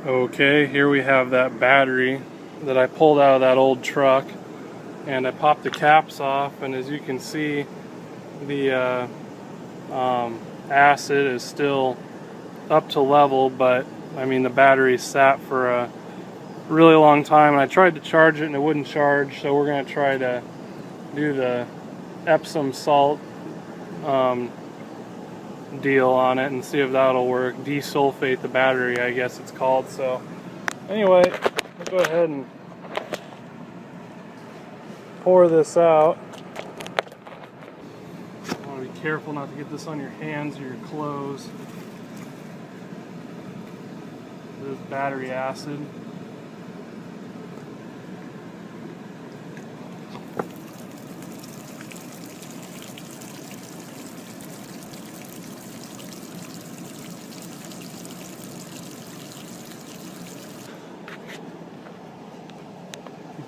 Okay, here we have that battery that I pulled out of that old truck, and I popped the caps off, and as you can see, the acid is still up to level, but I mean the battery sat for a really long time, and I tried to charge it and it wouldn't charge, so we're going to try to do the Epsom salt deal on it and see if that'll work. Desulfate the battery, I guess it's called. So anyway, we'll go ahead and pour this out. You want to be careful not to get this on your hands or your clothes. This battery acid.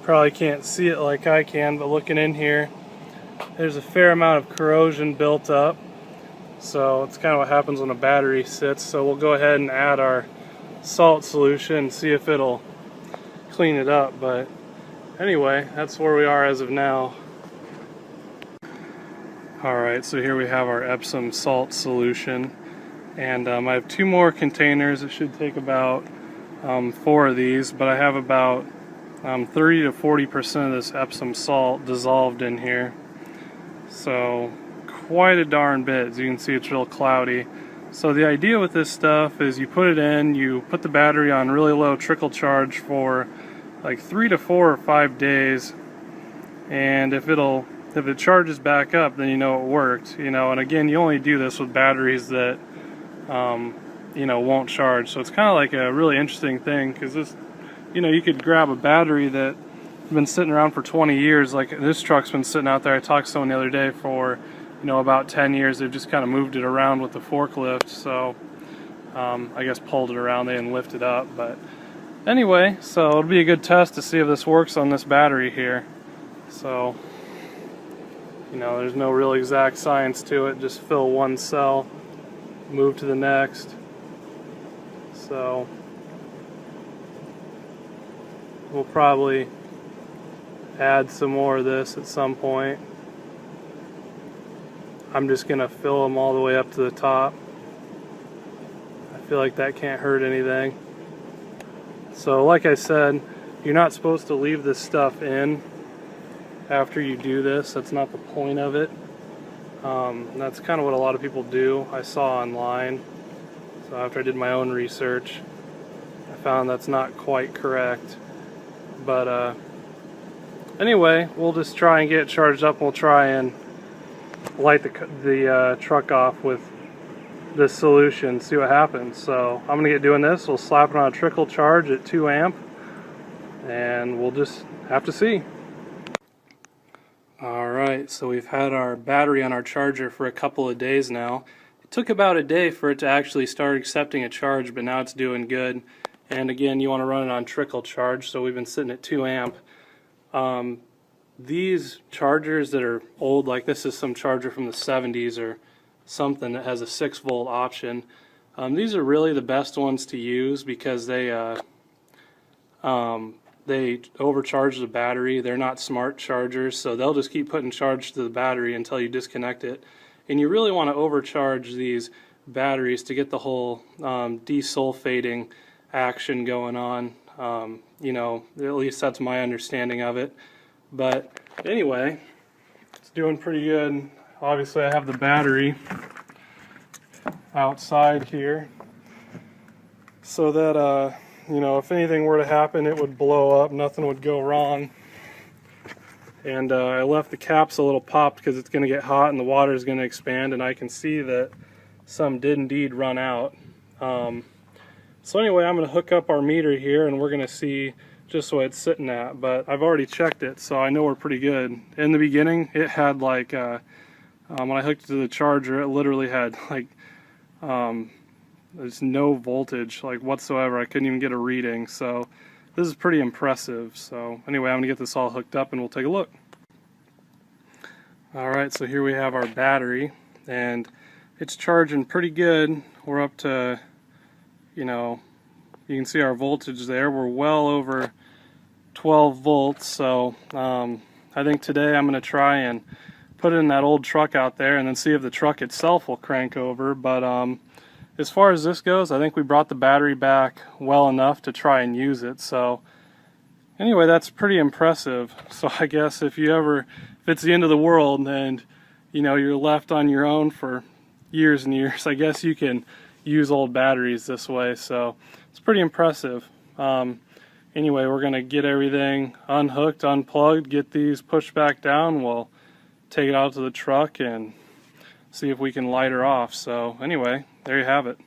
Probably can't see it like I can, but looking in here, there's a fair amount of corrosion built up. So it's kind of what happens when a battery sits. So we'll go ahead and add our salt solution and see if it'll clean it up. But anyway, that's where we are as of now. Alright, so here we have our Epsom salt solution, and I have 2 more containers. It should take about 4 of these, but I have about 30 to 40% of this Epsom salt dissolved in here. So quite a darn bit. As you can see, it's real cloudy. So the idea with this stuff is you put it in, you put the battery on really low trickle charge for like 3 to 4 or 5 days, and if it charges back up, then you know it worked. And again, you only do this with batteries that won't charge. So it's kind of like a really interesting thing, because this, you could grab a battery that's been sitting around for 20 years, like this truck's been sitting out there. I talked to someone the other day for, about 10 years. They've just kind of moved it around with the forklift, so I guess pulled it around, they didn't lift it up. But anyway, so it'll be a good test to see if this works on this battery here. So, there's no real exact science to it, just fill one cell, move to the next. So we'll probably add some more of this at some point. I'm just going to fill them all the way up to the top. I feel like that can't hurt anything. So like I said, you're not supposed to leave this stuff in after you do this. That's not the point of it. That's kind of what a lot of people do. I saw online. So after I did my own research, I found that's not quite correct. But anyway, we'll just try and get it charged up. We'll try and light the truck off with this solution, see what happens. So I'm gonna get doing this. We'll slap it on a trickle charge at 2 amp, and we'll just have to see. Alright, so we've had our battery on our charger for a couple of days now. It took about a day for it to actually start accepting a charge, but now it's doing good. And again, you want to run it on trickle charge, so we've been sitting at 2 amp. These chargers that are old, like this is some charger from the 70s or something that has a 6-volt option, these are really the best ones to use, because they overcharge the battery. They're not smart chargers, so they'll just keep putting charge to the battery until you disconnect it. And you really want to overcharge these batteries to get the whole desulfating action going on. At least that's my understanding of it. But anyway, it's doing pretty good. Obviously I have the battery outside here so that if anything were to happen, it would blow up, nothing would go wrong. And I left the caps a little popped because it's going to get hot and the water is going to expand, and I can see that some did indeed run out. So anyway, I'm going to hook up our meter here, and we're going to see just what it's sitting at. But I've already checked it, so I know we're pretty good. In the beginning, it had like, when I hooked it to the charger, it literally had like, there's no voltage like whatsoever. I couldn't even get a reading. So this is pretty impressive. So anyway, I'm going to get this all hooked up and we'll take a look. Alright, so here we have our battery, and it's charging pretty good. We're up to, You can see our voltage there. We're well over 12 volts, so I think today I'm going to try and put it in that old truck out there and then see if the truck itself will crank over. But as far as this goes, I think we brought the battery back well enough to try and use it. So anyway, that's pretty impressive. So I guess if it's the end of the world and you're left on your own for years and years, I guess you can use old batteries this way. So it's pretty impressive. Anyway, we're going to get everything unhooked, unplugged, get these pushed back down. We'll take it out to the truck and see if we can light her off. So anyway, there you have it.